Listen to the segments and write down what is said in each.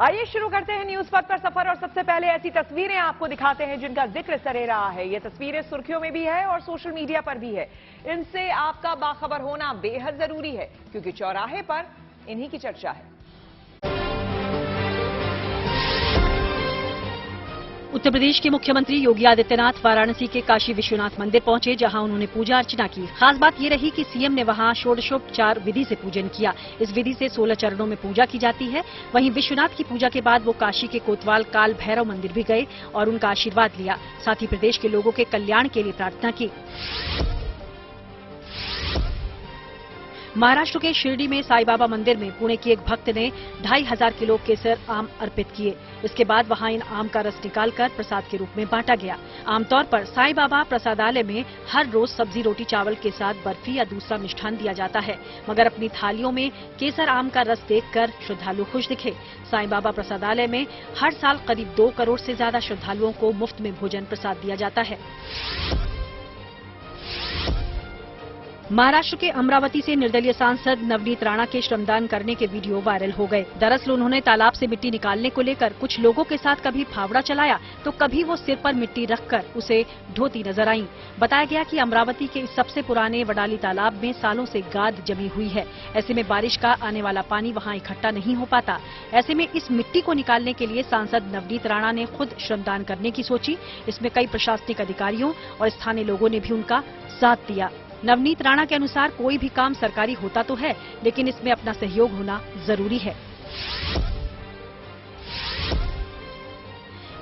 आइए शुरू करते हैं न्यूज पथ पर सफर और सबसे पहले ऐसी तस्वीरें आपको दिखाते हैं जिनका जिक्र सरे रहा है। ये तस्वीरें सुर्खियों में भी है और सोशल मीडिया पर भी है। इनसे आपका बाखबर होना बेहद जरूरी है क्योंकि चौराहे पर इन्हीं की चर्चा है। उत्तर प्रदेश के मुख्यमंत्री योगी आदित्यनाथ वाराणसी के काशी विश्वनाथ मंदिर पहुंचे, जहां उन्होंने पूजा अर्चना की। खास बात ये रही कि सीएम ने वहां षोडशोपचार विधि से पूजन किया। इस विधि से 16 चरणों में पूजा की जाती है। वहीं विश्वनाथ की पूजा के बाद वो काशी के कोतवाल काल भैरव मंदिर भी गए और उनका आशीर्वाद लिया। साथ ही प्रदेश के लोगों के कल्याण के लिए प्रार्थना की। महाराष्ट्र के शिरडी में साईं बाबा मंदिर में पुणे की एक भक्त ने 2500 किलो केसर आम अर्पित किए। इसके बाद वहां इन आम का रस निकालकर प्रसाद के रूप में बांटा गया। आमतौर पर साईं बाबा प्रसादालय में हर रोज सब्जी रोटी चावल के साथ बर्फी या दूसरा मिष्ठान दिया जाता है, मगर अपनी थालियों में केसर आम का रस देखकर श्रद्धालु खुश दिखे। साईं बाबा प्रसादालय में हर साल करीब 2 करोड़ से ज्यादा श्रद्धालुओं को मुफ्त में भोजन प्रसाद दिया जाता है। महाराष्ट्र के अमरावती से निर्दलीय सांसद नवनीत राणा के श्रमदान करने के वीडियो वायरल हो गए। दरअसल उन्होंने तालाब से मिट्टी निकालने को लेकर कुछ लोगों के साथ कभी फावड़ा चलाया तो कभी वो सिर पर मिट्टी रखकर उसे ढोती नजर आईं। बताया गया कि अमरावती के इस सबसे पुराने वडाली तालाब में सालों से गाद जमी हुई है। ऐसे में बारिश का आने वाला पानी वहाँ इकट्ठा नहीं हो पाता। ऐसे में इस मिट्टी को निकालने के लिए सांसद नवनीत राणा ने खुद श्रमदान करने की सोची। इसमें कई प्रशासनिक अधिकारियों और स्थानीय लोगों ने भी उनका साथ दिया। नवनीत राणा के अनुसार कोई भी काम सरकारी होता तो है, लेकिन इसमें अपना सहयोग होना जरूरी है।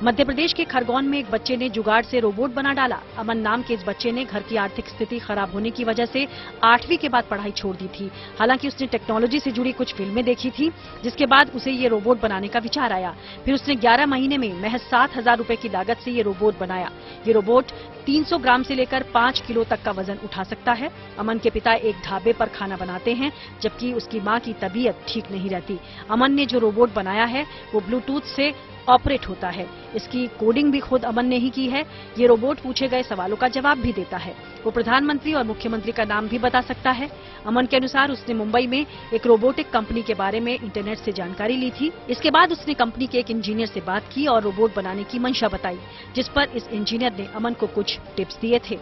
मध्य प्रदेश के खरगोन में एक बच्चे ने जुगाड़ से रोबोट बना डाला। अमन नाम के इस बच्चे ने घर की आर्थिक स्थिति खराब होने की वजह से 8वीं के बाद पढ़ाई छोड़ दी थी। हालांकि उसने टेक्नोलॉजी से जुड़ी कुछ फिल्में देखी थी, जिसके बाद उसे ये रोबोट बनाने का विचार आया। फिर उसने 11 महीने में महज 7,000 रुपए की लागत से ये रोबोट बनाया। ये रोबोट 300 ग्राम से लेकर 5 किलो तक का वजन उठा सकता है। अमन के पिता एक ढाबे पर खाना बनाते हैं, जबकि उसकी मां की तबीयत ठीक नहीं रहती। अमन ने जो रोबोट बनाया है वो ब्लूटूथ से ऑपरेट होता है। इसकी कोडिंग भी खुद अमन ने ही की है। ये रोबोट पूछे गए सवालों का जवाब भी देता है। वो प्रधानमंत्री और मुख्यमंत्री का नाम भी बता सकता है। अमन के अनुसार उसने मुंबई में एक रोबोटिक कंपनी के बारे में इंटरनेट से जानकारी ली थी। इसके बाद उसने कंपनी के एक इंजीनियर से बात की और रोबोट बनाने की मंशा बताई, जिस पर इस इंजीनियर ने अमन को कुछ टिप्स दिए थे।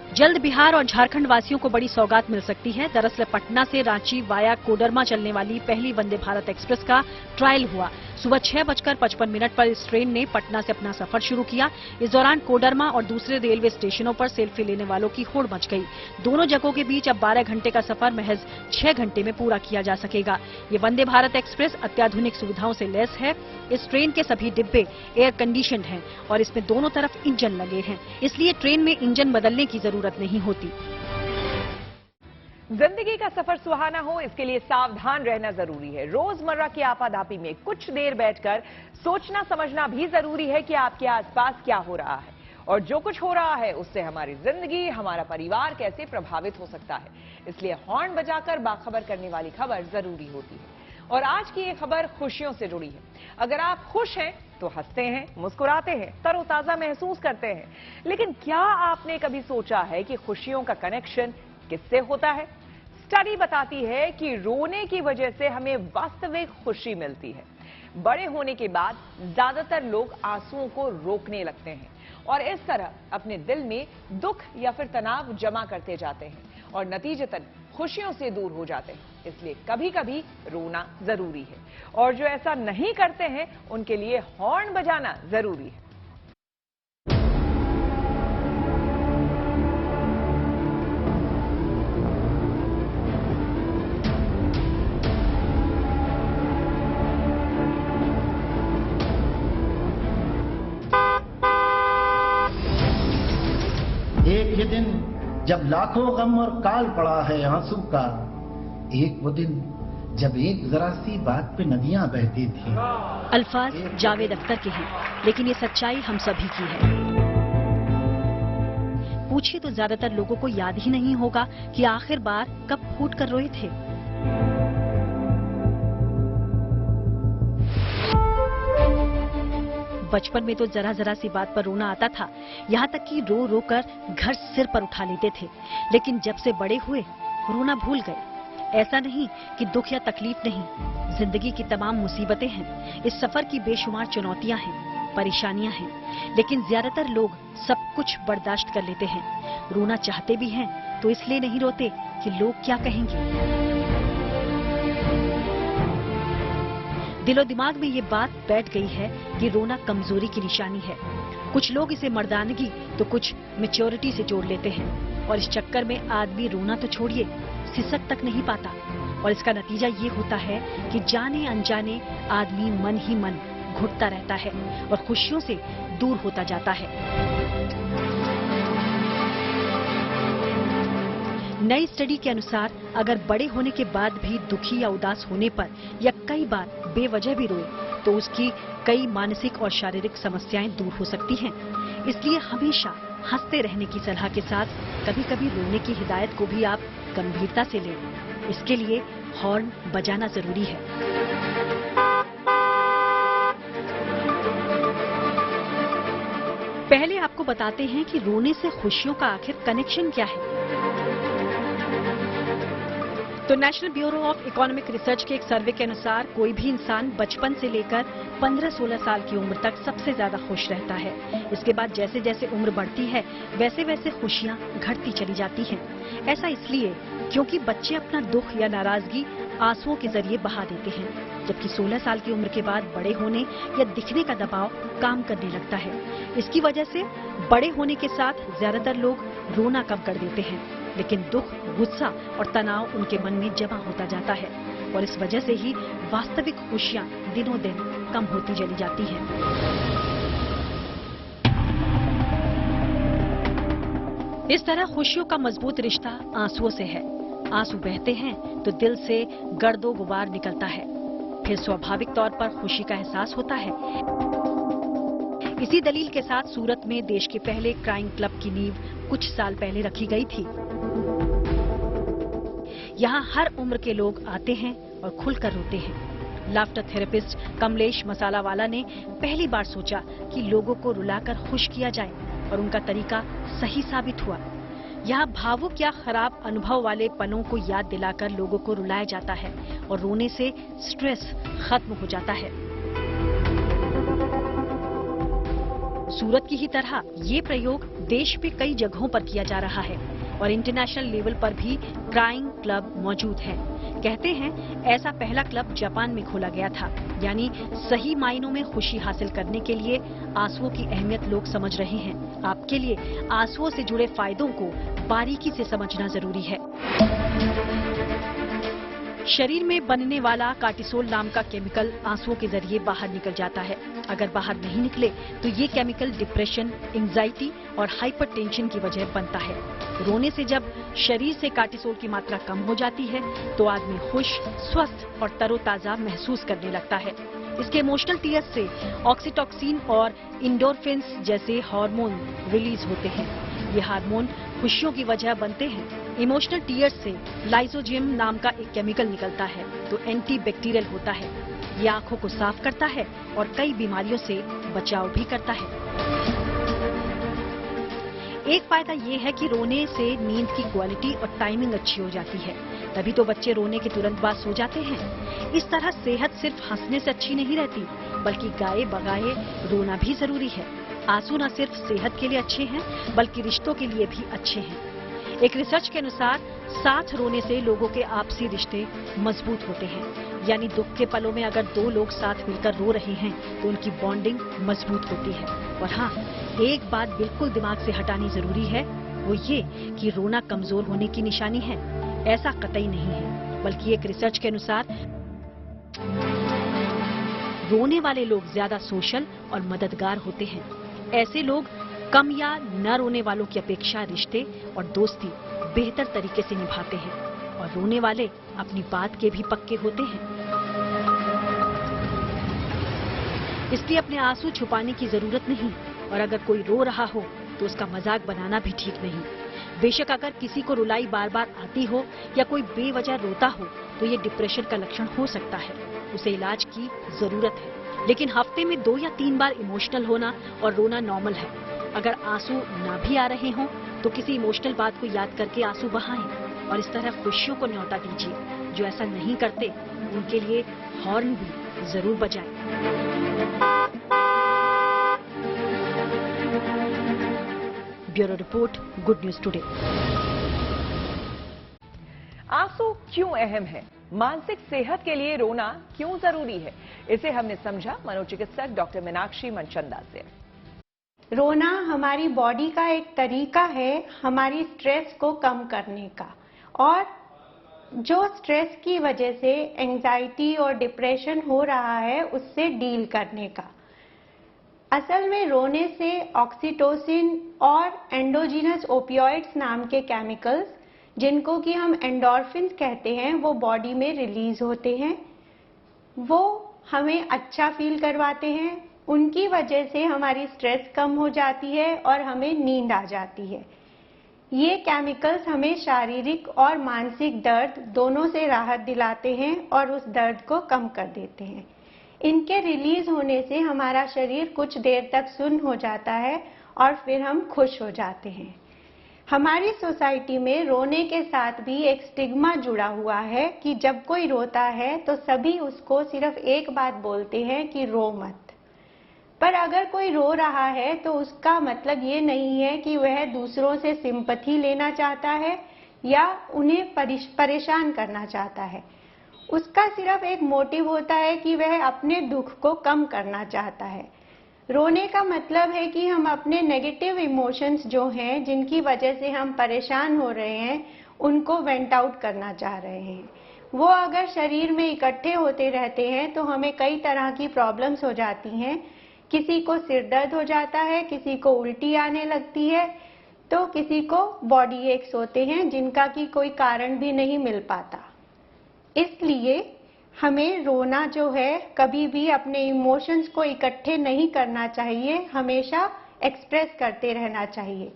जल्द बिहार और झारखंड वासियों को बड़ी सौगात मिल सकती है। दरअसल पटना से रांची वाया कोडरमा चलने वाली पहली वंदे भारत एक्सप्रेस का ट्रायल हुआ। सुबह 6:55 पर इस ट्रेन ने पटना से अपना सफर शुरू किया। इस दौरान कोडरमा और दूसरे रेलवे स्टेशनों पर सेल्फी लेने वालों की होड़ मच गई। दोनों जगहों के बीच अब 12 घंटे का सफर महज 6 घंटे में पूरा किया जा सकेगा। ये वंदे भारत एक्सप्रेस अत्याधुनिक सुविधाओं से लैस है। इस ट्रेन के सभी डिब्बे एयर कंडीशनड हैं और इसमें दोनों तरफ इंजन लगे हैं, इसलिए ट्रेन में इंजन बदलने की जरूरत नहीं होती। जिंदगी का सफर सुहाना हो, इसके लिए सावधान रहना जरूरी है। रोजमर्रा की आपाधापी में कुछ देर बैठकर सोचना समझना भी जरूरी है कि आपके आसपास क्या हो रहा है और जो कुछ हो रहा है उससे हमारी जिंदगी, हमारा परिवार कैसे प्रभावित हो सकता है। इसलिए हॉर्न बजाकर बाखबर करने वाली खबर जरूरी होती है। और आज की ये खबर खुशियों से जुड़ी है। अगर आप खुश हैं तो हंसते हैं, मुस्कुराते हैं, तरोताजा महसूस करते हैं। लेकिन क्या आपने कभी सोचा है कि खुशियों का कनेक्शन किससे होता है? स्टडी बताती है कि रोने की वजह से हमें वास्तविक खुशी मिलती है। बड़े होने के बाद ज्यादातर लोग आंसुओं को रोकने लगते हैं और इस तरह अपने दिल में दुख या फिर तनाव जमा करते जाते हैं और नतीजतन खुशियों से दूर हो जाते हैं। इसलिए कभी कभी रोना जरूरी है और जो ऐसा नहीं करते हैं उनके लिए हॉर्न बजाना जरूरी है। एक ये दिन जब लाखों गम और काल पड़ा है आंसू का, एक वो दिन जब एक जरा सी बात पे नदियां बहती थी। अल्फाज जावेद अख्तर के हैं, लेकिन ये सच्चाई हम सभी की है। पूछिए तो ज्यादातर लोगों को याद ही नहीं होगा कि आखिर बार कब फूट कर रोए थे। बचपन में तो जरा जरा सी बात पर रोना आता था, यहाँ तक कि रो रो कर घर सिर पर उठा लेते थे। लेकिन जब से बड़े हुए रोना भूल गए। ऐसा नहीं कि दुख या तकलीफ नहीं, जिंदगी की तमाम मुसीबतें हैं। इस सफर की बेशुमार चुनौतियां हैं, परेशानियां हैं, लेकिन ज्यादातर लोग सब कुछ बर्दाश्त कर लेते हैं। रोना चाहते भी हैं तो इसलिए नहीं रोते कि लोग क्या कहेंगे। दिलो दिमाग में ये बात बैठ गई है कि रोना कमजोरी की निशानी है। कुछ लोग इसे मर्दानगी तो कुछ मैच्योरिटी से जोड़ लेते हैं और इस चक्कर में आदमी रोना तो छोड़िए, सिसक तक नहीं पाता। और इसका नतीजा ये होता है कि जाने अनजाने आदमी मन ही मन घुटता रहता है और खुशियों से दूर होता जाता है। नई स्टडी के अनुसार अगर बड़े होने के बाद भी दुखी या उदास होने पर या कई बार बेवजह भी रोए तो उसकी कई मानसिक और शारीरिक समस्याएं दूर हो सकती हैं। इसलिए हमेशा हंसते रहने की सलाह के साथ कभी कभी रोने की हिदायत को भी आप गंभीरता से लें। इसके लिए हॉर्न बजाना जरूरी है। पहले आपको बताते हैं कि रोने से खुशियों का आखिर कनेक्शन क्या है। तो national bureau of economic research के एक सर्वे के अनुसार कोई भी इंसान बचपन से लेकर 15-16 साल की उम्र तक सबसे ज्यादा खुश रहता है। इसके बाद जैसे जैसे उम्र बढ़ती है वैसे वैसे खुशियां घटती चली जाती हैं। ऐसा इसलिए क्योंकि बच्चे अपना दुख या नाराजगी आंसुओं के जरिए बहा देते हैं, जबकि 16 साल की उम्र के बाद बड़े होने या दिखने का दबाव काम करने लगता है। इसकी वजह से बड़े होने के साथ ज्यादातर लोग रोना कम कर देते हैं, लेकिन दुख, गुस्सा और तनाव उनके मन में जमा होता जाता है और इस वजह से ही वास्तविक खुशियां दिनों दिन कम होती चली जाती हैं। इस तरह खुशियों का मजबूत रिश्ता आंसुओं से है। आंसू बहते हैं तो दिल से गर्दो गुबार निकलता है, फिर स्वाभाविक तौर पर खुशी का एहसास होता है। इसी दलील के साथ सूरत में देश के पहले क्राइम क्लब की नींव कुछ साल पहले रखी गई थी। यहाँ हर उम्र के लोग आते हैं और खुलकर रोते हैं। लाफ्टर थेरेपिस्ट कमलेश मसालावाला ने पहली बार सोचा कि लोगों को रुलाकर खुश किया जाए और उनका तरीका सही साबित हुआ। यहाँ भावुक या खराब अनुभव वाले पलों को याद दिलाकर लोगों को रुलाया जाता है और रोने से स्ट्रेस खत्म हो जाता है। सूरत की ही तरह ये प्रयोग देश में कई जगहों पर किया जा रहा है और इंटरनेशनल लेवल पर भी क्राइम क्लब मौजूद है। कहते हैं ऐसा पहला क्लब जापान में खोला गया था। यानी सही मायनों में खुशी हासिल करने के लिए आंसुओं की अहमियत लोग समझ रहे हैं। आपके लिए आंसुओं से जुड़े फायदों को बारीकी से समझना जरूरी है। शरीर में बनने वाला कार्टिसोल नाम का केमिकल आंसुओं के जरिए बाहर निकल जाता है। अगर बाहर नहीं निकले तो ये केमिकल डिप्रेशन, एंजाइटी और हाइपरटेंशन की वजह बनता है। रोने से जब शरीर से कार्टिसोल की मात्रा कम हो जाती है तो आदमी खुश, स्वस्थ और तरोताजा महसूस करने लगता है। इसके इमोशनल टीयर्स से ऑक्सीटोसिन और इंडोर्फिन्स जैसे हार्मोन रिलीज होते हैं। ये हार्मोन खुशियों की वजह बनते हैं। इमोशनल टीयर्स से लाइसोजियम नाम का एक केमिकल निकलता है तो एंटी बैक्टीरियल होता है। ये आंखों को साफ करता है और कई बीमारियों से बचाव भी करता है। एक फायदा ये है कि रोने से नींद की क्वालिटी और टाइमिंग अच्छी हो जाती है, तभी तो बच्चे रोने के तुरंत बाद सो जाते हैं। इस तरह सेहत सिर्फ हंसने से अच्छी नहीं रहती, बल्कि गाए बगाए रोना भी जरूरी है। आंसू न सिर्फ सेहत के लिए अच्छे हैं, बल्कि रिश्तों के लिए भी अच्छे हैं। एक रिसर्च के अनुसार साथ रोने से लोगों के आपसी रिश्ते मजबूत होते हैं। यानी दुख के पलों में अगर दो लोग साथ मिलकर रो रहे हैं तो उनकी बॉन्डिंग मजबूत होती है। और हाँ, एक बात बिल्कुल दिमाग से हटानी जरूरी है, वो ये कि रोना कमजोर होने की निशानी है। ऐसा कतई नहीं है, बल्कि एक रिसर्च के अनुसार रोने वाले लोग ज्यादा सोशल और मददगार होते हैं। ऐसे लोग कम या न रोने वालों की अपेक्षा रिश्ते और दोस्ती बेहतर तरीके से निभाते हैं और रोने वाले अपनी बात के भी पक्के होते हैं। इसलिए अपने आंसू छुपाने की जरूरत नहीं और अगर कोई रो रहा हो तो उसका मजाक बनाना भी ठीक नहीं। बेशक अगर किसी को रुलाई बार बार आती हो या कोई बेवजह रोता हो तो ये डिप्रेशन का लक्षण हो सकता है, उसे इलाज की जरूरत है। लेकिन हफ्ते में 2 या 3 बार इमोशनल होना और रोना नॉर्मल है। अगर आंसू ना भी आ रहे हों तो किसी इमोशनल बात को याद करके आंसू बहाएं और इस तरह खुशियों को न्योता दीजिए। जो ऐसा नहीं करते उनके लिए हॉर्न भी जरूर बजाएं। Bureau report, good news today. आंसू क्यों अहम है? मानसिक सेहत के लिए रोना क्यों जरूरी है? इसे हमने समझा मनोचिकित्सक डॉक्टर मीनाक्षी मनचंदा से। रोना हमारी बॉडी का एक तरीका है हमारी स्ट्रेस को कम करने का, और जो स्ट्रेस की वजह से एंजाइटी और डिप्रेशन हो रहा है उससे डील करने का। असल में रोने से ऑक्सीटोसिन और एंडोजीनस ओपियोइड्स नाम के केमिकल्स, जिनको कि हम एंडोर्फिन कहते हैं, वो बॉडी में रिलीज होते हैं। वो हमें अच्छा फील करवाते हैं। उनकी वजह से हमारी स्ट्रेस कम हो जाती है और हमें नींद आ जाती है। ये केमिकल्स हमें शारीरिक और मानसिक दर्द दोनों से राहत दिलाते हैं और उस दर्द को कम कर देते हैं। इनके रिलीज होने से हमारा शरीर कुछ देर तक सुन्न हो जाता है और फिर हम खुश हो जाते हैं। हमारी सोसाइटी में रोने के साथ भी एक स्टिग्मा जुड़ा हुआ है कि जब कोई रोता है तो सभी उसको सिर्फ एक बात बोलते हैं कि रो मत। पर अगर कोई रो रहा है तो उसका मतलब ये नहीं है कि वह दूसरों से सिंपैथी लेना चाहता है या उन्हें परेशान करना चाहता है। उसका सिर्फ एक मोटिव होता है कि वह अपने दुख को कम करना चाहता है। रोने का मतलब है कि हम अपने नेगेटिव इमोशंस जो हैं, जिनकी वजह से हम परेशान हो रहे हैं, उनको वेंट आउट करना चाह रहे हैं। वो अगर शरीर में इकट्ठे होते रहते हैं तो हमें कई तरह की प्रॉब्लम्स हो जाती हैं। किसी को सिर दर्द हो जाता है, किसी को उल्टी आने लगती है, तो किसी को बॉडी एक्स होते हैं जिनका कि कोई कारण भी नहीं मिल पाता। इसलिए हमें रोना जो है कभी भी अपने इमोशंस को इकट्ठे नहीं करना चाहिए, हमेशा एक्सप्रेस करते रहना चाहिए।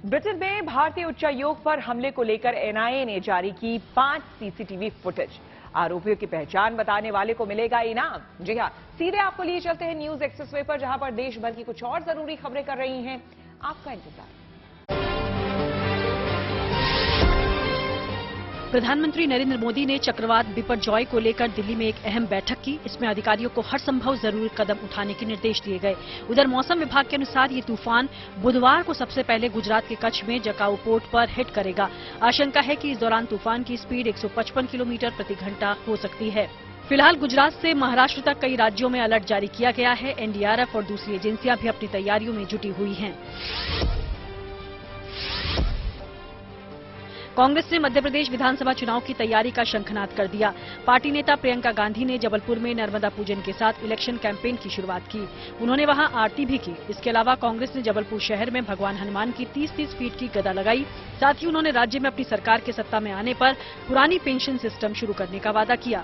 ब्रिटेन में भारतीय उच्चायोग पर हमले को लेकर एनआईए ने जारी की 5 सीसीटीवी फुटेज। आरोपियों की पहचान बताने वाले को मिलेगा इनाम। जी हां, सीधे आपको लिए चलते हैं न्यूज एक्सप्रेसवे पर, जहां पर देश भर की कुछ और जरूरी खबरें कर रही हैं आपका इंतजार। प्रधानमंत्री नरेंद्र मोदी ने चक्रवात बिपरजॉय को लेकर दिल्ली में एक अहम बैठक की। इसमें अधिकारियों को हर संभव जरूरी कदम उठाने के निर्देश दिए गए। उधर मौसम विभाग के अनुसार ये तूफान बुधवार को सबसे पहले गुजरात के कच्छ में जकाऊ पोर्ट पर हिट करेगा। आशंका है कि इस दौरान तूफान की स्पीड 155 किलोमीटर प्रति घंटा हो सकती है। फिलहाल गुजरात से महाराष्ट्र तक कई राज्यों में अलर्ट जारी किया गया है। एनडीआरएफ और दूसरी एजेंसियां भी अपनी तैयारियों में जुटी हुई हैं। कांग्रेस ने मध्य प्रदेश विधानसभा चुनाव की तैयारी का शंखनाद कर दिया। पार्टी नेता प्रियंका गांधी ने जबलपुर में नर्मदा पूजन के साथ इलेक्शन कैंपेन की शुरुआत की। उन्होंने वहां आरती भी की। इसके अलावा कांग्रेस ने जबलपुर शहर में भगवान हनुमान की 30-30 फीट की गदा लगाई। साथ ही उन्होंने राज्य में अपनी सरकार के सत्ता में आने पर पुरानी पेंशन सिस्टम शुरू करने का वादा किया।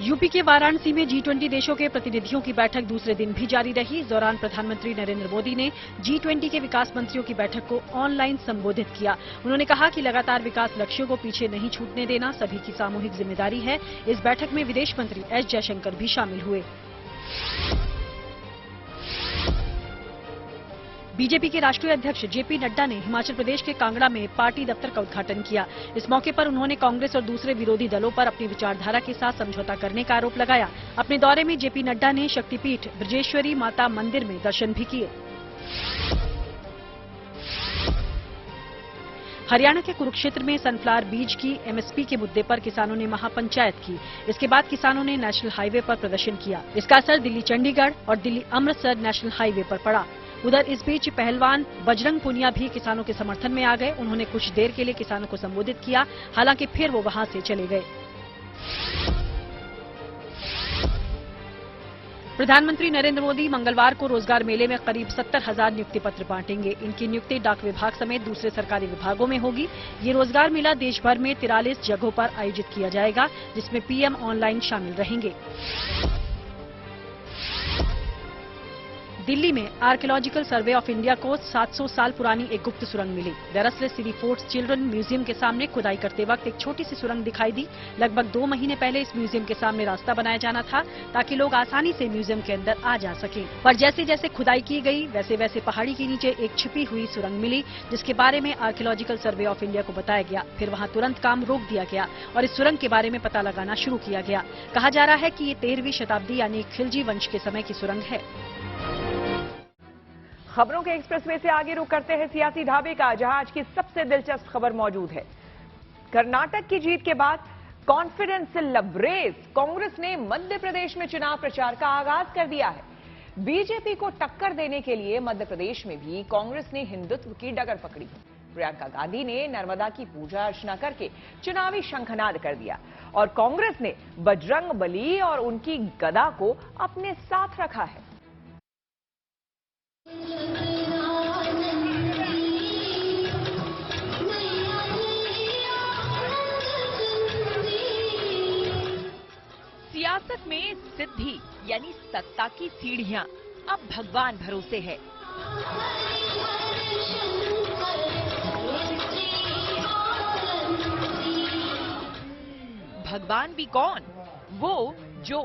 यूपी के वाराणसी में G20 देशों के प्रतिनिधियों की बैठक दूसरे दिन भी जारी रही। इस दौरान प्रधानमंत्री नरेंद्र मोदी ने G20 के विकास मंत्रियों की बैठक को ऑनलाइन संबोधित किया। उन्होंने कहा कि लगातार विकास लक्ष्यों को पीछे नहीं छूटने देना सभी की सामूहिक जिम्मेदारी है। इस बैठक में विदेश मंत्री एस जयशंकर भी शामिल हुए। बीजेपी के राष्ट्रीय अध्यक्ष जेपी नड्डा ने हिमाचल प्रदेश के कांगड़ा में पार्टी दफ्तर का उद्घाटन किया। इस मौके पर उन्होंने कांग्रेस और दूसरे विरोधी दलों पर अपनी विचारधारा के साथ समझौता करने का आरोप लगाया। अपने दौरे में जेपी नड्डा ने शक्तिपीठ ब्रजेश्वरी माता मंदिर में दर्शन भी किए। हरियाणा के कुरुक्षेत्र में सनफ्लावर बीज की एमएसपी के मुद्दे पर किसानों ने महापंचायत की। इसके बाद किसानों ने नेशनल हाईवे पर प्रदर्शन किया। इसका असर दिल्ली चंडीगढ़ और दिल्ली अमृतसर नेशनल हाईवे पर पड़ा। उधर इस बीच पहलवान बजरंग पुनिया भी किसानों के समर्थन में आ गए। उन्होंने कुछ देर के लिए किसानों को संबोधित किया, हालांकि फिर वो वहां से चले गए। प्रधानमंत्री नरेंद्र मोदी मंगलवार को रोजगार मेले में करीब 70,000 नियुक्ति पत्र बांटेंगे। इनकी नियुक्ति डाक विभाग समेत दूसरे सरकारी विभागों में होगी। ये रोजगार मेला देश भर में 43 जगहों पर आयोजित किया जाएगा, जिसमें पीएम ऑनलाइन शामिल रहेंगे। दिल्ली में आर्कियोलॉजिकल सर्वे ऑफ इंडिया को 700 साल पुरानी एक गुप्त सुरंग मिली। दरअसल सिटी फोर्ट्स चिल्ड्रन म्यूजियम के सामने खुदाई करते वक्त एक छोटी सी सुरंग दिखाई दी। लगभग 2 महीने पहले इस म्यूजियम के सामने रास्ता बनाया जाना था ताकि लोग आसानी से म्यूजियम के अंदर आ जा सकें। पर जैसे जैसे खुदाई की गई वैसे वैसे पहाड़ी के नीचे एक छिपी हुई सुरंग मिली, जिसके बारे में आर्कियोलॉजिकल सर्वे ऑफ इंडिया को बताया गया। फिर वहाँ तुरंत काम रोक दिया गया और इस सुरंग के बारे में पता लगाना शुरू किया गया। कहा जा रहा है कि ये 13वीं शताब्दी यानी खिलजी वंश के समय की सुरंग है। खबरों के एक्सप्रेसवे से आगे रुक करते हैं सियासी ढाबे का, जहां आज की सबसे दिलचस्प खबर मौजूद है। कर्नाटक की जीत के बाद कॉन्फिडेंस से लबरेज कांग्रेस ने मध्य प्रदेश में चुनाव प्रचार का आगाज कर दिया है। बीजेपी को टक्कर देने के लिए मध्य प्रदेश में भी कांग्रेस ने हिंदुत्व की डगर पकड़ी। प्रियंका गांधी ने नर्मदा की पूजा अर्चना करके चुनावी शंखनाद कर दिया और कांग्रेस ने बजरंग बली और उनकी गदा को अपने साथ रखा है। सियासत में सिद्धि यानी सत्ता की सीढ़ियां अब भगवान भरोसे है। भगवान भी कौन, वो जो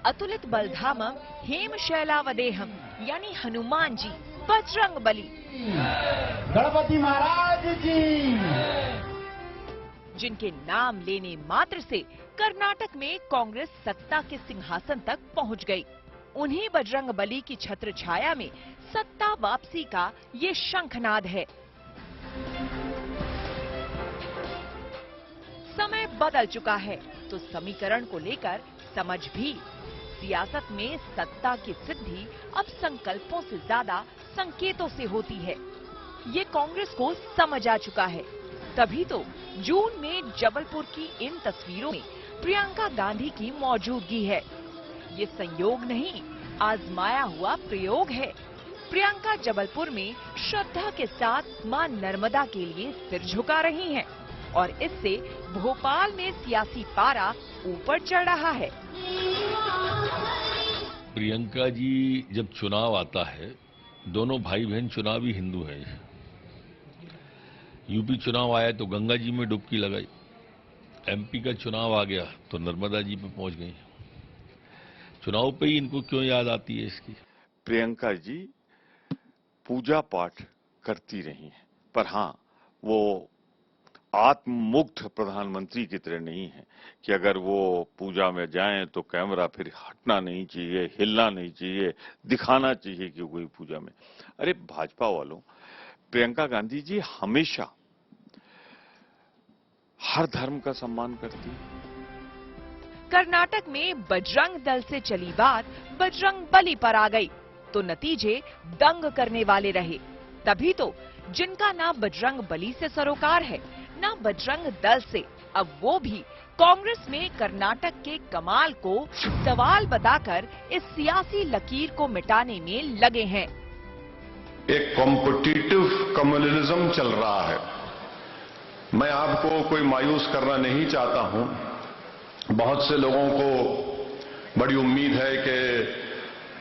अतुलित बलधामम हेम शैलावदेहम यानी हनुमान जी, बजरंग बली, गणपति महाराज जी, जिनके नाम लेने मात्र से कर्नाटक में कांग्रेस सत्ता के सिंहासन तक पहुंच गई। उन्हीं बजरंग बली की छत्र छाया में सत्ता वापसी का ये शंखनाद है। समय बदल चुका है तो समीकरण को लेकर समझ भी। सियासत में सत्ता की सिद्धि अब संकल्पों से ज्यादा संकेतों से होती है। ये कांग्रेस को समझ आ चुका है। तभी तो जून में जबलपुर की इन तस्वीरों में प्रियंका गांधी की मौजूदगी है। ये संयोग नहीं, आजमाया हुआ प्रयोग है। प्रियंका जबलपुर में श्रद्धा के साथ मां नर्मदा के लिए सिर झुका रही हैं और इससे भोपाल में सियासी पारा ऊपर चढ़ रहा है। प्रियंका जी जब चुनाव आता है, दोनों भाई बहन चुनावी हिंदू हैं। यूपी चुनाव आया तो गंगा जी में डुबकी लगाई, एमपी का चुनाव आ गया तो नर्मदा जी पे पहुंच गई। चुनाव पे ही इनको क्यों याद आती है इसकी? प्रियंका जी पूजा पाठ करती रही हैं, पर हाँ वो आत्ममुग्ध प्रधानमंत्री की तरह नहीं है कि अगर वो पूजा में जाएं तो कैमरा फिर हटना नहीं चाहिए, हिलना नहीं चाहिए, दिखाना चाहिए कि कोई पूजा में। अरे भाजपा वालों, प्रियंका गांधी जी हमेशा हर धर्म का सम्मान करती है। कर्नाटक में बजरंग दल से चली बात बजरंग बली पर आ गई तो नतीजे दंग करने वाले रहे। तभी तो जिनका ना बजरंग बली से सरोकार है ना बजरंग दल से, अब वो भी कांग्रेस में कर्नाटक के कमाल को सवाल बताकर इस सियासी लकीर को मिटाने में लगे हैं। एक कॉम्पिटिटिव कम्युनलिज्म चल रहा है। मैं आपको कोई मायूस करना नहीं चाहता हूं। बहुत से लोगों को बड़ी उम्मीद है कि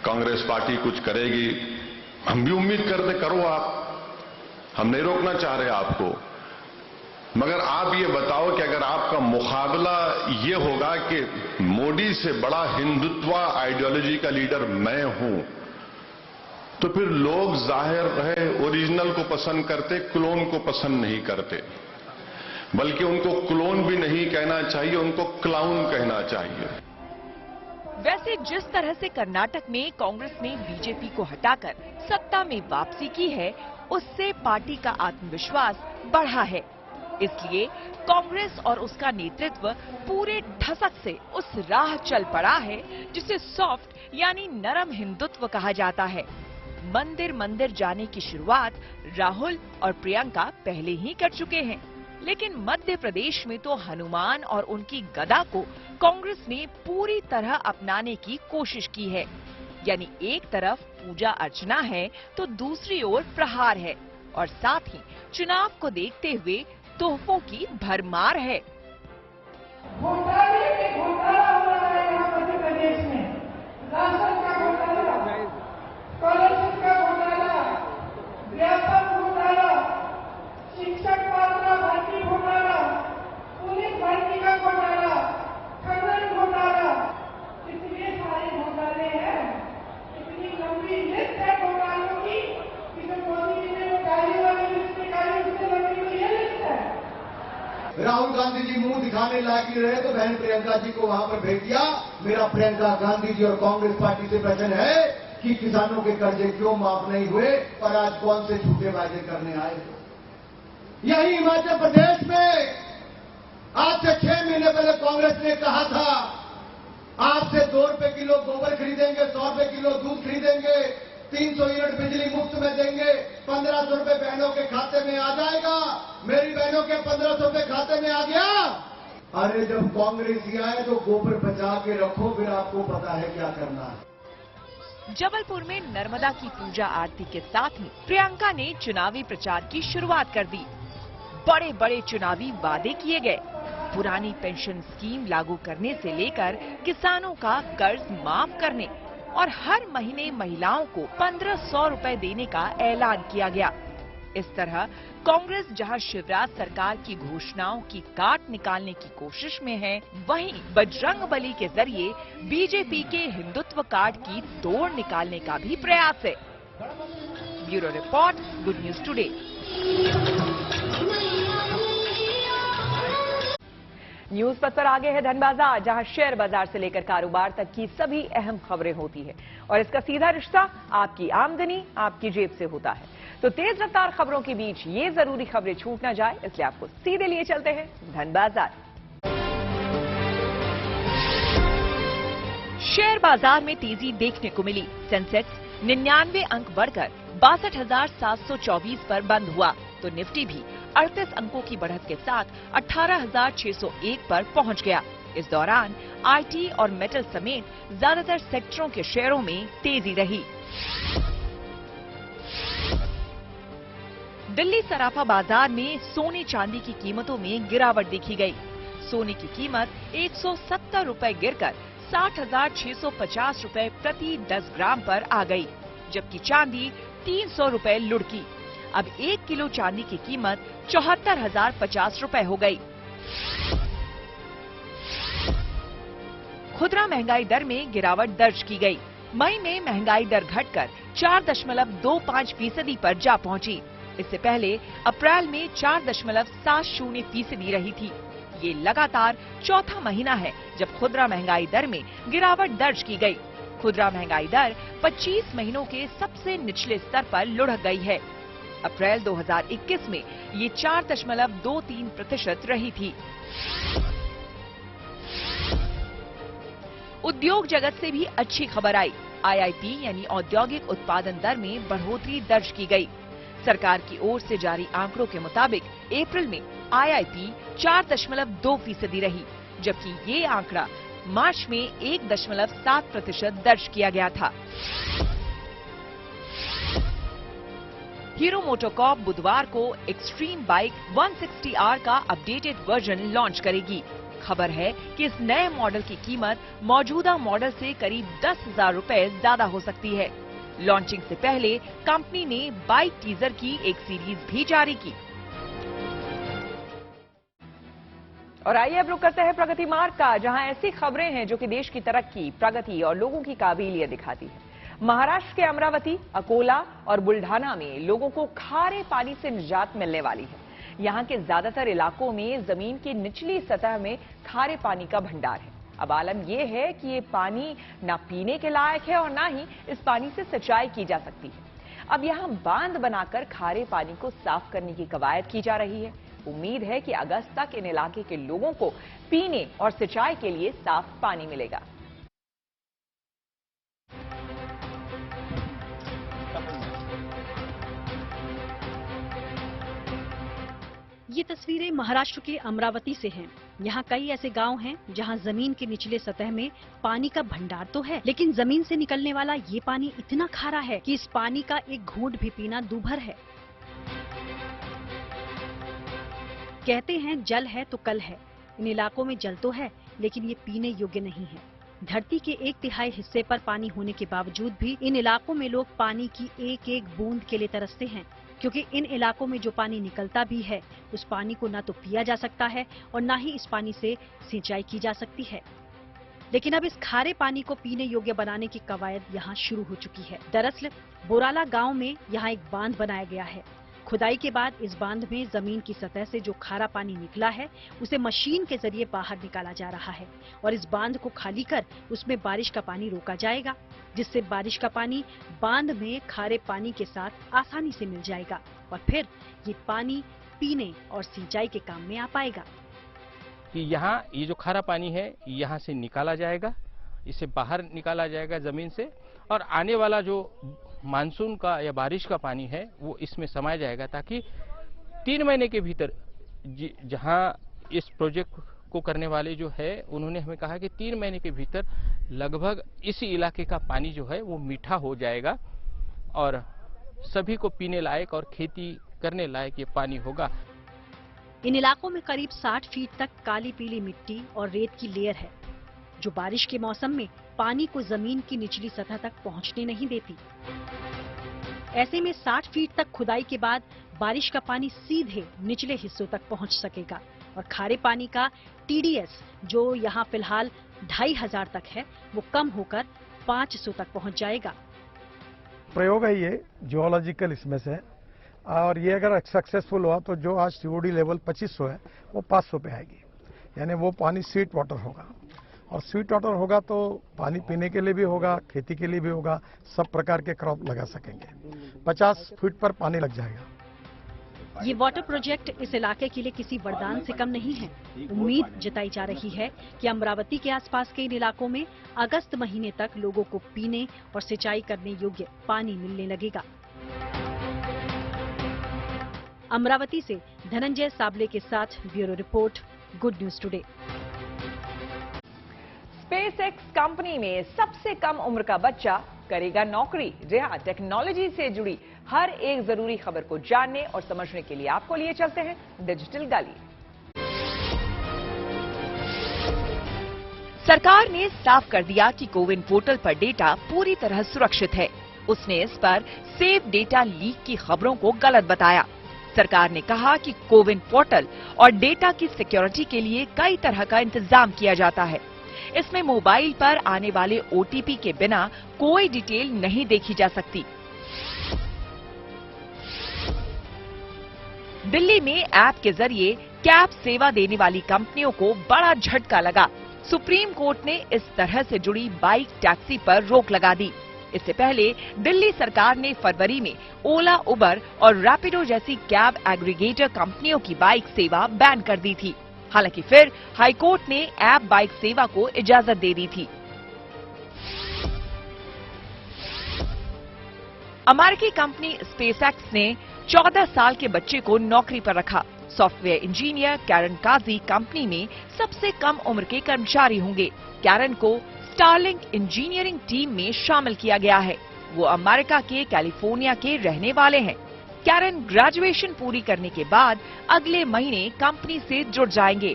कांग्रेस पार्टी कुछ करेगी। हम भी उम्मीद करते, करो आप, हम नहीं रोकना चाह रहे आपको। मगर आप ये बताओ कि अगर आपका मुकाबला ये होगा कि मोदी से बड़ा हिंदुत्व आइडियोलॉजी का लीडर मैं हूं, तो फिर लोग जाहिर है ओरिजिनल को पसंद करते, क्लोन को पसंद नहीं करते। बल्कि उनको क्लोन भी नहीं कहना चाहिए, उनको क्लाउन कहना चाहिए। वैसे जिस तरह से कर्नाटक में कांग्रेस ने बीजेपी को हटाकर सत्ता में वापसी की है, उससे पार्टी का आत्मविश्वास बढ़ा है। इसलिए कांग्रेस और उसका नेतृत्व पूरे ढसक से उस राह चल पड़ा है जिसे सॉफ्ट यानी नरम हिंदुत्व कहा जाता है। मंदिर मंदिर जाने की शुरुआत राहुल और प्रियंका पहले ही कर चुके हैं, लेकिन मध्य प्रदेश में तो हनुमान और उनकी गदा को कांग्रेस ने पूरी तरह अपनाने की कोशिश की है। यानी एक तरफ पूजा अर्चना है तो दूसरी ओर प्रहार है और साथ ही चुनाव को देखते हुए तोहफों की भरमार है। घोटाले पे घोटाला हो रहा है यहाँ मध्य प्रदेश में। राशन का घोटाला, स्कॉलरशिप मुंह दिखाने लायक नहीं रहे तो बहन प्रियंका जी को वहां पर भेज दिया। मेरा प्रियंका गांधी जी और कांग्रेस पार्टी से प्रश्न है कि किसानों के कर्जे क्यों माफ नहीं हुए और आज कौन से झूठे वायदे करने आए। यही हिमाचल प्रदेश में आज से 6 महीने पहले कांग्रेस ने कहा था आपसे 2 रुपए किलो गोबर खरीदेंगे, 100 रुपए किलो दूध खरीदेंगे, 300 यूनिट बिजली मुफ्त में देंगे, 1500 रुपए बहनों के खाते में आ जाएगा। मेरी बहनों के 1500 रुपए खाते में आ गया। अरे जब कांग्रेस ही आए तो गोबर बचा के रखो, फिर आपको पता है क्या करना है। जबलपुर में नर्मदा की पूजा आरती के साथ ही प्रियंका ने चुनावी प्रचार की शुरुआत कर दी। बड़े बड़े चुनावी वादे किए गए। पुरानी पेंशन स्कीम लागू करने से लेकर किसानों का कर्ज माफ करने और हर महीने महिलाओं को 1500 रुपए देने का ऐलान किया गया। इस तरह कांग्रेस जहां शिवराज सरकार की घोषणाओं की काट निकालने की कोशिश में है, वहीं बजरंगबली के जरिए बीजेपी के हिंदुत्व कार्ड की तोड़ निकालने का भी प्रयास है। Bureau report, good news today. News पर आगे है धन बाजार, जहां शेयर बाजार से लेकर कारोबार तक की सभी अहम खबरें होती है और इसका सीधा रिश्ता आपकी आमदनी, आपकी जेब से होता है। तो तेज रफ्तार खबरों के बीच ये जरूरी खबरें छूट न जाए, इसलिए आपको सीधे लिए चलते हैं धन बाजार। शेयर बाजार में तेजी देखने को मिली। सेंसेक्स 99 अंक बढ़कर 62,724 पर बंद हुआ, तो निफ्टी भी 38 अंकों की बढ़त के साथ 18,601 पर पहुंच गया। इस दौरान आईटी और मेटल समेत ज्यादातर सेक्टरों के शेयरों में तेजी रही। दिल्ली सराफा बाजार में सोने चांदी की कीमतों में गिरावट देखी गई। सोने की कीमत 170 रुपए गिरकर 60,650 रुपए प्रति 10 ग्राम पर आ गई, जबकि चांदी 300 रुपए लुढ़की। अब 1 किलो चांदी की कीमत 74,050 रुपए हो गई। खुदरा महंगाई दर में गिरावट दर्ज की गई। मई में महंगाई दर घटकर 4.25% पर जा पहुंची। इससे पहले अप्रैल में 4.70% रही थी। ये लगातार चौथा महीना है जब खुदरा महंगाई दर में गिरावट दर्ज की गई। खुदरा महंगाई दर 25 महीनों के सबसे निचले स्तर पर लुढ़क गई है। अप्रैल 2021 में ये 4.23% रही थी। उद्योग जगत से भी अच्छी खबर आई। आईआईपी यानी औद्योगिक उत्पादन दर में बढ़ोतरी दर्ज की गई। सरकार की ओर से जारी आंकड़ों के मुताबिक अप्रैल में आईआईपी 4.2% रही, जबकि ये आंकड़ा मार्च में 1.7% दर्ज किया गया था। हीरो मोटोकॉर्प बुधवार को एक्सट्रीम बाइक 160R का अपडेटेड वर्जन लॉन्च करेगी। खबर है कि इस नए मॉडल की कीमत मौजूदा मॉडल से करीब 10,000 रुपए ज्यादा हो सकती है। लॉन्चिंग से पहले कंपनी ने बाइक टीजर की एक सीरीज भी जारी की। और आइए अब रुक करते हैं प्रगति मार्ग का, जहां ऐसी खबरें हैं जो कि देश की तरक्की, प्रगति और लोगों की काबिलियत दिखाती है। महाराष्ट्र के अमरावती, अकोला और बुल्ढाना में लोगों को खारे पानी से निजात मिलने वाली है। यहां के ज्यादातर इलाकों में जमीन की निचली सतह में खारे पानी का भंडार है। अब आलम यह है कि ये पानी ना पीने के लायक है और ना ही इस पानी से सिंचाई की जा सकती है। अब यहां बांध बनाकर खारे पानी को साफ करने की कवायद की जा रही है। उम्मीद है कि अगस्त तक इन इलाके के लोगों को पीने और सिंचाई के लिए साफ पानी मिलेगा। ये तस्वीरें महाराष्ट्र के अमरावती से हैं। यहाँ कई ऐसे गांव हैं जहाँ जमीन के निचले सतह में पानी का भंडार तो है, लेकिन जमीन से निकलने वाला ये पानी इतना खारा है कि इस पानी का एक घूंट भी पीना दूभर है। कहते हैं जल है तो कल है। इन इलाकों में जल तो है, लेकिन ये पीने योग्य नहीं है। धरती के 1/3 हिस्से पर पानी होने के बावजूद भी इन इलाकों में लोग पानी की एक एक बूंद के लिए तरसते हैं, क्योंकि इन इलाकों में जो पानी निकलता भी है उस पानी को ना तो पिया जा सकता है और ना ही इस पानी से सिंचाई की जा सकती है। लेकिन अब इस खारे पानी को पीने योग्य बनाने की कवायद यहाँ शुरू हो चुकी है। दरअसल बोराला गांव में यहाँ एक बांध बनाया गया है। खुदाई के बाद इस बांध में जमीन की सतह से जो खारा पानी निकला है उसे मशीन के जरिए बाहर निकाला जा रहा है और इस बांध को खाली कर उसमें बारिश का पानी रोका जाएगा, जिससे बारिश का पानी बांध में खारे पानी के साथ आसानी से मिल जाएगा और फिर ये पानी पीने और सिंचाई के काम में आ पाएगा। कि यहाँ ये जो खारा पानी है यहाँ से निकाला जाएगा, इसे बाहर निकाला जाएगा जमीन से, और आने वाला जो मानसून का या बारिश का पानी है वो इसमें समाया जाएगा, ताकि 3 महीने के भीतर जहाँ इस प्रोजेक्ट को करने वाले जो है उन्होंने हमें कहा कि 3 महीने के भीतर लगभग इसी इलाके का पानी जो है वो मीठा हो जाएगा और सभी को पीने लायक और खेती करने लायक ये पानी होगा। इन इलाकों में करीब 60 फीट तक काली पीली मिट्टी और रेत की लेयर है, जो बारिश के मौसम में पानी को जमीन की निचली सतह तक पहुंचने नहीं देती। ऐसे में 60 फीट तक खुदाई के बाद बारिश का पानी सीधे निचले हिस्सों तक पहुंच सकेगा और खारे पानी का TDS, जो यहाँ फिलहाल 2500 तक है, वो कम होकर 500 तक पहुंच जाएगा। प्रयोग है ये जियोलॉजिकल इसमें से, और ये अगर सक्सेसफुल हुआ तो जो आज COD लेवल 2500 है वो 500 पे आएगी, यानी वो पानी स्वीट वाटर होगा। और स्वीट वाटर होगा तो पानी पीने के लिए भी होगा, खेती के लिए भी होगा, सब प्रकार के क्रॉप लगा सकेंगे। 50 फीट पर पानी लग जाएगा। ये वाटर प्रोजेक्ट इस इलाके के लिए किसी वरदान से कम नहीं है। उम्मीद जताई जा रही है कि अमरावती के आसपास के इन इलाकों में अगस्त महीने तक लोगों को पीने और सिंचाई करने योग्य पानी मिलने लगेगा। अमरावती से धनंजय साबले के साथ bureau report, good news today. SpaceX company में सबसे कम उम्र का बच्चा करेगा नौकरी। रिया टेक्नोलॉजी से जुड़ी हर एक जरूरी खबर को जानने और समझने के लिए आपको लिए चलते हैं डिजिटल गली। सरकार ने साफ कर दिया कि कोविन पोर्टल पर डेटा पूरी तरह सुरक्षित है। उसने इस पर सेव डेटा लीक की खबरों को गलत बताया। सरकार ने कहा कि कोविन पोर्टल और डेटा की सिक्योरिटी के लिए कई तरह का इंतजाम किया जाता है। इसमें मोबाइल पर आने वाले OTP के बिना कोई डिटेल नहीं देखी जा सकती। दिल्ली में ऐप के जरिए कैब सेवा देने वाली कंपनियों को बड़ा झटका लगा। सुप्रीम कोर्ट ने इस तरह से जुड़ी बाइक टैक्सी पर रोक लगा दी। इससे पहले दिल्ली सरकार ने फरवरी में ओला, उबर और रैपिडो जैसी कैब एग्रीगेटर कंपनियों की बाइक सेवा बैन कर दी थी। हालांकि फिर हाईकोर्ट ने ऐप बाइक सेवा को इजाजत दे दी थी। अमेरिकी कंपनी स्पेसएक्स ने 14 साल के बच्चे को नौकरी पर रखा। सॉफ्टवेयर इंजीनियर कैरन काजी कंपनी में सबसे कम उम्र के कर्मचारी होंगे। कैरन को स्टारलिंक इंजीनियरिंग टीम में शामिल किया गया है। वो अमेरिका के कैलिफोर्निया के रहने वाले हैं। कैरन ग्रेजुएशन पूरी करने के बाद अगले महीने कंपनी से जुड़ जाएंगे।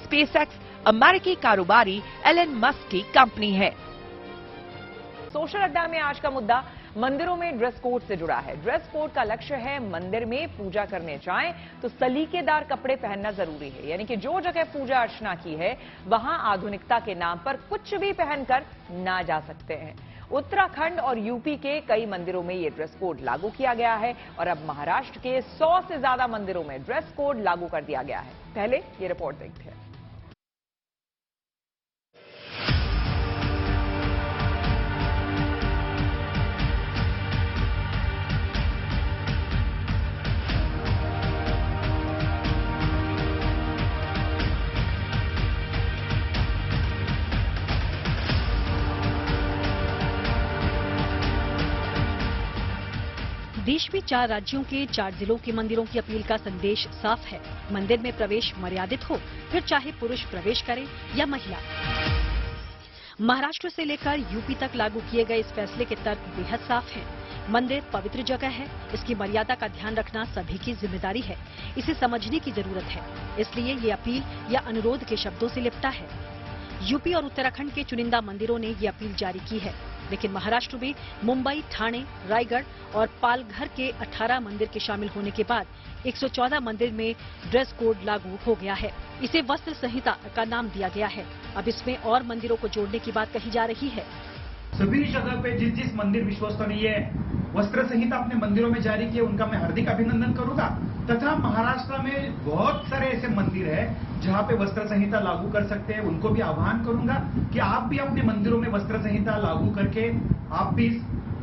स्पेसएक्स अमेरिकी कारोबारी एलन मस्क की कंपनी है। सोशल अड्डा में आज का मुद्दा मंदिरों में ड्रेस कोड से जुड़ा है। ड्रेस कोड का लक्ष्य है मंदिर में पूजा करने जाएं तो सलीकेदार कपड़े पहनना जरूरी है, यानी कि जो जगह पूजा अर्चना की है वहां आधुनिकता के नाम पर कुछ भी पहनकर ना जा सकते हैं। उत्तराखंड और यूपी के कई मंदिरों में ये ड्रेस कोड लागू किया गया है और अब महाराष्ट्र के 100 से ज्यादा मंदिरों में ड्रेस कोड लागू कर दिया गया है। पहले ये रिपोर्ट देखते हैं। देश में 4 राज्यों के 4 जिलों के मंदिरों की अपील का संदेश साफ है। मंदिर में प्रवेश मर्यादित हो, फिर चाहे पुरुष प्रवेश करे या महिला। महाराष्ट्र से लेकर यूपी तक लागू किए गए इस फैसले के तर्क बेहद साफ हैं। मंदिर पवित्र जगह है, इसकी मर्यादा का ध्यान रखना सभी की जिम्मेदारी है। इसे समझने की जरूरत है, इसलिए ये अपील या अनुरोध के शब्दों से लिपटा है। यूपी और उत्तराखंड के चुनिंदा मंदिरों ने ये अपील जारी की है, लेकिन महाराष्ट्र में मुंबई, ठाणे, रायगढ़ और पालघर के 18 मंदिर के शामिल होने के बाद 114 मंदिर में ड्रेस कोड लागू हो गया है। इसे वस्त्र संहिता का नाम दिया गया है। अब इसमें और मंदिरों को जोड़ने की बात कही जा रही है। सभी जगह पे जिस जिस मंदिर विश्वस्तों ने ये वस्त्र संहिता अपने मंदिरों में जारी किए उनका मैं हार्दिक अभिनंदन करूंगा। तथा महाराष्ट्र में बहुत सारे ऐसे मंदिर है जहां पे वस्त्र संहिता लागू कर सकते हैं, उनको भी आह्वान करूंगा कि आप भी अपने मंदिरों में वस्त्र संहिता लागू करके आप भी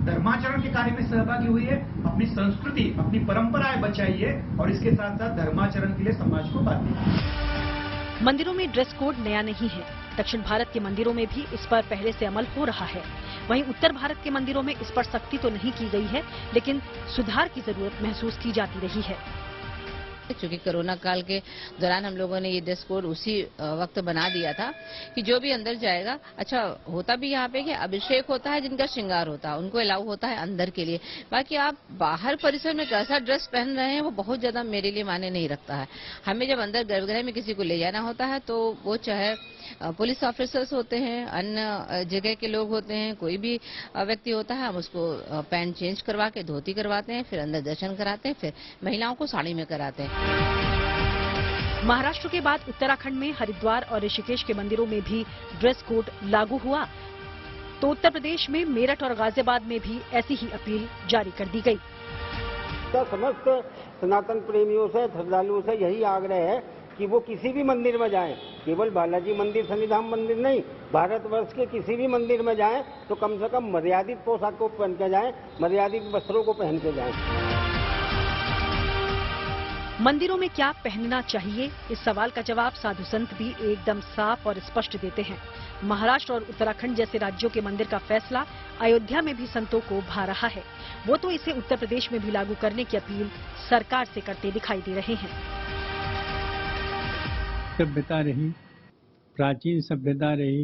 धर्माचरण के कार्य में सहभागी हुई है, अपनी संस्कृति अपनी परंपराएं बचाइए और इसके साथ साथ धर्माचरण के लिए समाज को बांधिए। मंदिरों में ड्रेस कोड नया नहीं है। दक्षिण भारत के मंदिरों में भी इस पर पहले से अमल हो रहा है। वहीं उत्तर भारत के मंदिरों में इस पर सख्ती तो नहीं की गई है, लेकिन सुधार की जरूरत महसूस की जाती रही है। क्योंकि कोरोना काल के दौरान हम लोगों ने ये ड्रेस कोड उसी वक्त बना दिया था कि जो भी अंदर जाएगा, अच्छा होता भी यहाँ पे कि अभिषेक होता है, जिनका श्रृंगार होता है उनको अलाउ होता है अंदर के लिए। बाकी आप बाहर परिसर में कैसा ड्रेस पहन रहे हैं वो बहुत ज्यादा मेरे लिए मायने नहीं रखता है। हमें जब अंदर गर्भगृह में किसी को ले जाना होता है तो वो चाहे पुलिस ऑफिसर्स होते हैं, अन्य जगह के लोग होते हैं, कोई भी व्यक्ति होता है, हम उसको पैंट चेंज करवा के धोती करवाते हैं, फिर अंदर दर्शन कराते हैं, फिर महिलाओं को साड़ी में कराते हैं। महाराष्ट्र के बाद उत्तराखंड में हरिद्वार और ऋषिकेश के मंदिरों में भी ड्रेस कोड लागू हुआ, तो उत्तर प्रदेश में मेरठ और गाजियाबाद में भी ऐसी ही अपील जारी कर दी गई। समस्त सनातन प्रेमियों से, श्रद्धालुओं से यही आग्रह है कि वो किसी भी मंदिर में जाएं, केवल बालाजी मंदिर, शनिधाम मंदिर नहीं, भारतवर्ष के किसी भी मंदिर में जाएं तो कम से कम मर्यादित पोशाक को पहन के जाएं, मर्यादित वस्त्रों को पहन के जाएं। मंदिरों में क्या पहनना चाहिए, इस सवाल का जवाब साधु संत भी एकदम साफ और स्पष्ट देते हैं। महाराष्ट्र और उत्तराखंड जैसे राज्यों के मंदिर का फैसला अयोध्या में भी संतों को भा रहा है। वो तो इसे उत्तर प्रदेश में भी लागू करने की अपील सरकार से करते दिखाई दे रहे हैं। सभ्यता रही, प्राचीन सभ्यता रही,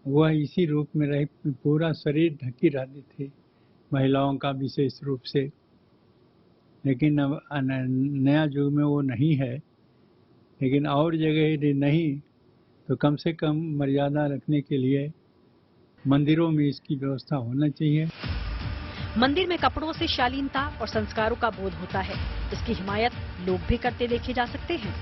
वह इसी रूप में रही, पूरा शरीर ढकी रहती थी, महिलाओं का विशेष रूप से। लेकिन अब नया युग में वो नहीं है, लेकिन और जगह यदि नहीं तो कम से कम मर्यादा रखने के लिए मंदिरों में इसकी व्यवस्था होना चाहिए। मंदिर में कपड़ों से शालीनता और संस्कारों का बोध होता है, इसकी हिमायत लोग भी करते देखे जा सकते हैं।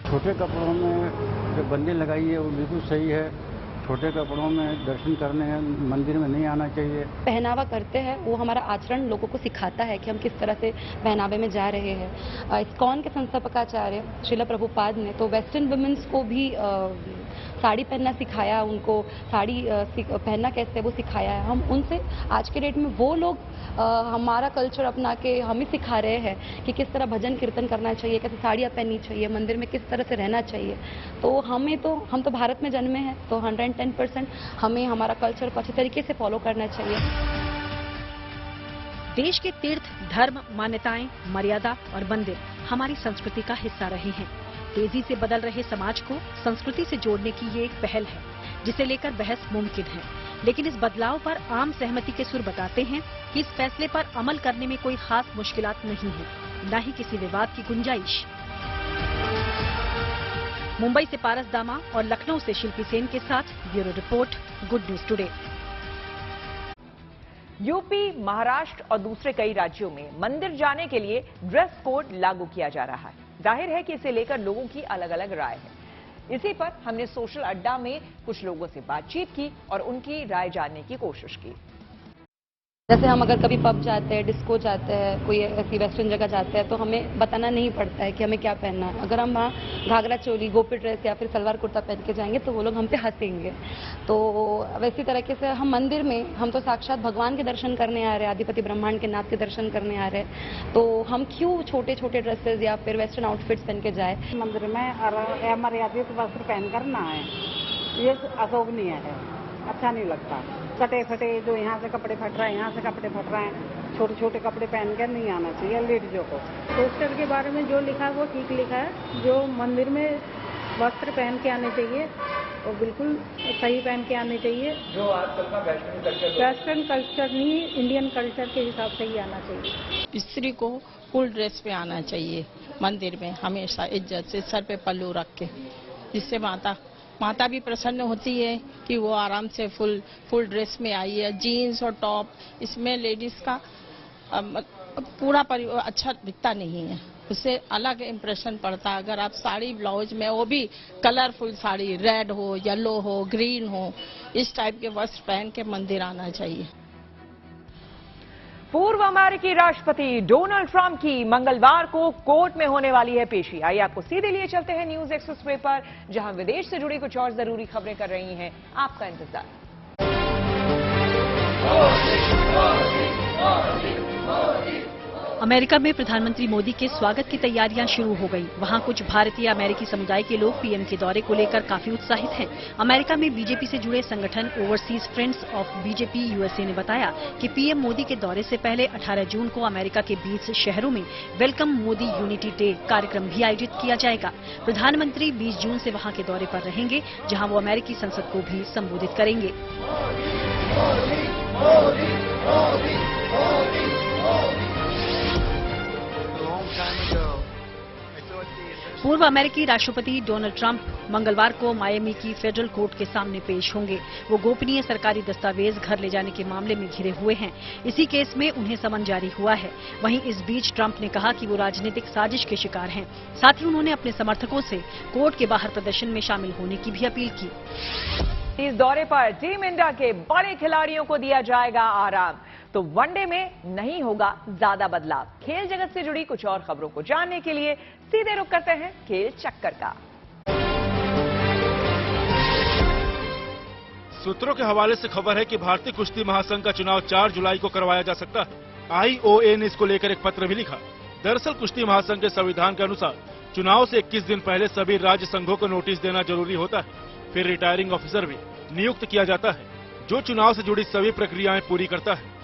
छोटे कपड़ों में जो बंदी लगाई है वो बिल्कुल सही है। छोटे कपड़ों में दर्शन करने मंदिर में नहीं आना चाहिए। पहनावा करते हैं वो हमारा आचरण लोगों को सिखाता है कि हम किस तरह से पहनावे में जा रहे हैं। इस्कॉन के संस्थापकाचार्य श्रील प्रभुपाद ने तो वेस्टर्न वुमेन्स को भी साड़ी पहनना सिखाया, उनको साड़ी पहनना कैसे वो सिखाया है। हम उनसे आज के डेट में वो लोग हमारा कल्चर अपना के हमें सिखा रहे हैं कि किस तरह भजन कीर्तन करना चाहिए, कैसे साड़ियाँ पहननी चाहिए, मंदिर में किस तरह से रहना चाहिए। तो हम तो भारत में जन्मे हैं, तो 110% हमें हमारा कल्चर को अच्छे तरीके से फॉलो करना चाहिए। देश के तीर्थ, धर्म, मान्यताएं, मर्यादा और मंदिर हमारी संस्कृति का हिस्सा रहे हैं। तेजी से बदल रहे समाज को संस्कृति से जोड़ने की ये एक पहल है, जिसे लेकर बहस मुमकिन है। लेकिन इस बदलाव पर आम सहमति के सुर बताते हैं कि इस फैसले पर अमल करने में कोई खास मुश्किलात नहीं है, न ही किसी विवाद की गुंजाइश। मुंबई से पारस दामा और लखनऊ से शिल्पी सेन के साथ bureau report, good news today. UP, Maharashtra और दूसरे कई राज्यों में मंदिर जाने के लिए ड्रेस कोड लागू किया जा रहा है। जाहिर है कि इसे लेकर लोगों की अलग अलग राय है। इसी पर हमने सोशल अड्डा में कुछ लोगों से बातचीत की और उनकी राय जानने की कोशिश की। जैसे हम अगर कभी पब जाते हैं, डिस्को जाते हैं, कोई ऐसी वेस्टर्न जगह जाते हैं तो हमें बताना नहीं पड़ता है कि हमें क्या पहनना है। अगर हम वहाँ घाघरा चोली, गोपी ड्रेस या फिर सलवार कुर्ता पहन के जाएंगे तो वो लोग हम पे हंसेंगे। तो वैसी तरीके से हम मंदिर में हम तो साक्षात भगवान के दर्शन करने आ रहे हैं, आदिपति ब्रह्मांड के नाथ के दर्शन करने आ रहे हैं, तो हम क्यों छोटे छोटे ड्रेसेस या फिर वेस्टर्न आउटफिट्स पहन के जाए। मंदिर में अमर्यादित वस्त्र पहन कर ना आए, ये अशोभनीय है, अच्छा नहीं लगता। कटे फटे जो यहाँ से कपड़े फट रहे हैं, यहाँ से कपड़े फट रहे हैं, छोटे छोटे कपड़े पहन कर नहीं आना चाहिए लेडीजों को। पोस्टर के बारे में जो लिखा है वो ठीक लिखा है। जो मंदिर में वस्त्र पहन के आने चाहिए वो बिल्कुल सही पहन के आने चाहिए। जो आजकल का वेस्टर्न कल्चर नहीं, इंडियन कल्चर के हिसाब से ही आना चाहिए। स्त्री को फुल ड्रेस पे आना चाहिए मंदिर में, हमेशा इज्जत से सर पे पल्लू रख के, जिससे माता भी प्रसन्न होती है कि वो आराम से फुल ड्रेस में आई है। जीन्स और टॉप, इसमें लेडीज का पूरा परिवार अच्छा दिखता नहीं है। उससे अलग इम्प्रेशन पड़ता है। अगर आप साड़ी ब्लाउज में, वो भी कलरफुल साड़ी, रेड हो, येलो हो, ग्रीन हो, इस टाइप के वस्त्र पहन के मंदिर आना चाहिए। पूर्व अमेरिकी राष्ट्रपति डोनाल्ड ट्रंप की मंगलवार को कोर्ट में होने वाली है पेशी। आइए आपको सीधे लिए चलते हैं न्यूज एक्सप्रेस पर, जहां विदेश से जुड़ी कुछ और जरूरी खबरें कर रही हैं आपका इंतजार। अमेरिका में प्रधानमंत्री मोदी के स्वागत की तैयारियां शुरू हो गई। वहां कुछ भारतीय अमेरिकी समुदाय के लोग पीएम के दौरे को लेकर काफी उत्साहित हैं। अमेरिका में बीजेपी से जुड़े संगठन overseas friends of BJP USA ने बताया कि पीएम मोदी के दौरे से पहले 18 जून को अमेरिका के 20 शहरों में वेलकम मोदी यूनिटी डे कार्यक्रम भी आयोजित किया जाएगा। प्रधानमंत्री 20 जून से वहां के दौरे पर रहेंगे, जहां वो अमेरिकी संसद को भी संबोधित करेंगे। पूर्व अमेरिकी राष्ट्रपति डोनाल्ड ट्रंप मंगलवार को मायामी की फेडरल कोर्ट के सामने पेश होंगे। वो गोपनीय सरकारी दस्तावेज घर ले जाने के मामले में घिरे हुए हैं। इसी केस में उन्हें समन जारी हुआ है। वहीं इस बीच ट्रंप ने कहा कि वो राजनीतिक साजिश के शिकार हैं। साथ ही उन्होंने अपने समर्थकों से कोर्ट के बाहर प्रदर्शन में शामिल होने की भी अपील की। इस दौरे पर टीम इंडिया के बड़े खिलाड़ियों को दिया जाएगा आराम, तो वनडे में नहीं होगा ज्यादा बदलाव। खेल जगत से जुड़ी कुछ और खबरों को जानने के लिए सीधे रुख करते हैं खेल चक्कर का। सूत्रों के हवाले से खबर है कि भारतीय कुश्ती महासंघ का चुनाव 4 जुलाई को करवाया जा सकता है। आईओए ने इसको लेकर एक पत्र भी लिखा। दरअसल कुश्ती महासंघ के संविधान के अनुसार चुनाव से 21 दिन पहले सभी राज्य संघों को नोटिस देना जरूरी होता है। फिर रिटायरिंग ऑफिसर भी नियुक्त किया जाता है, जो चुनाव से जुड़ी सभी प्रक्रियाएं पूरी करता है।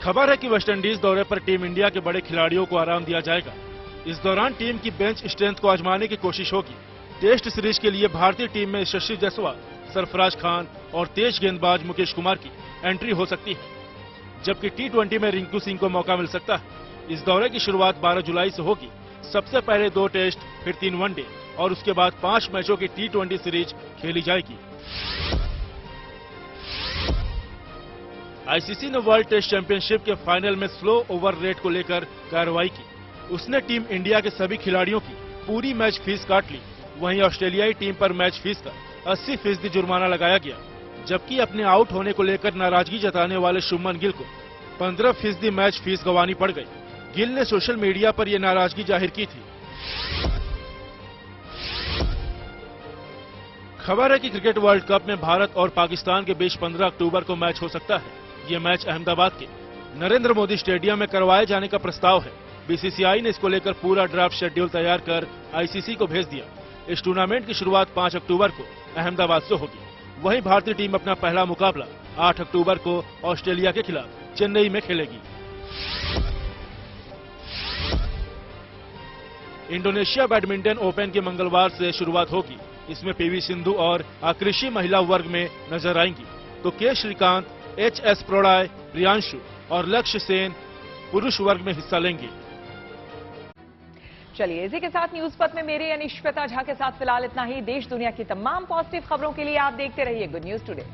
खबर है कि वेस्टइंडीज दौरे पर टीम इंडिया के बड़े खिलाड़ियों को आराम दिया जाएगा। इस दौरान टीम की बेंच स्ट्रेंथ को आजमाने की कोशिश होगी। टेस्ट सीरीज के लिए भारतीय टीम में यशस्वी जायसवाल, सरफराज खान और तेज गेंदबाज मुकेश कुमार की एंट्री हो सकती है, जबकि टी20 में रिंकू सिंह को मौका मिल सकता है। इस दौरे की शुरुआत 12 जुलाई से होगी। सबसे पहले 2 टेस्ट, फिर 3 वनडे और उसके बाद 5 मैचों की टी20 सीरीज खेली जाएगी। आईसीसी ने वर्ल्ड टेस्ट चैंपियनशिप के फाइनल में स्लो ओवर रेट को लेकर कार्रवाई की। उसने टीम इंडिया के सभी खिलाड़ियों की पूरी मैच फीस काट ली। वहीं ऑस्ट्रेलियाई टीम पर मैच फीस का 80% जुर्माना लगाया गया, जबकि अपने आउट होने को लेकर नाराजगी जताने वाले शुभमन गिल को 15% मैच फीस गंवानी पड़ गई। गिल ने सोशल मीडिया पर यह नाराजगी जाहिर की थी। खबर है कि क्रिकेट वर्ल्ड कप में भारत और पाकिस्तान के बीच 15 अक्टूबर को मैच हो सकता है। ये मैच अहमदाबाद के नरेंद्र मोदी स्टेडियम में करवाए जाने का प्रस्ताव है। बीसीसीआई ने इसको लेकर पूरा ड्राफ्ट शेड्यूल तैयार कर आईसीसी को भेज दिया। इस टूर्नामेंट की शुरुआत 5 अक्टूबर को अहमदाबाद से होगी। वहीं भारतीय टीम अपना पहला मुकाबला 8 अक्टूबर को ऑस्ट्रेलिया के खिलाफ चेन्नई में खेलेगी। इंडोनेशिया बैडमिंटन ओपन की मंगलवार से शुरुआत होगी। इसमें पीवी सिंधु और आकृषि महिला वर्ग में नजर आएंगी, तो के श्रीकांत, एचएस प्रणॉय, प्रियांशु और लक्ष्य सेन पुरुष वर्ग में हिस्सा लेंगे। चलिए इसी के साथ न्यूज पथ में मेरे यानी श्वेता झा के साथ फिलहाल इतना ही। देश दुनिया की तमाम पॉजिटिव खबरों के लिए आप देखते रहिए गुड न्यूज टुडे।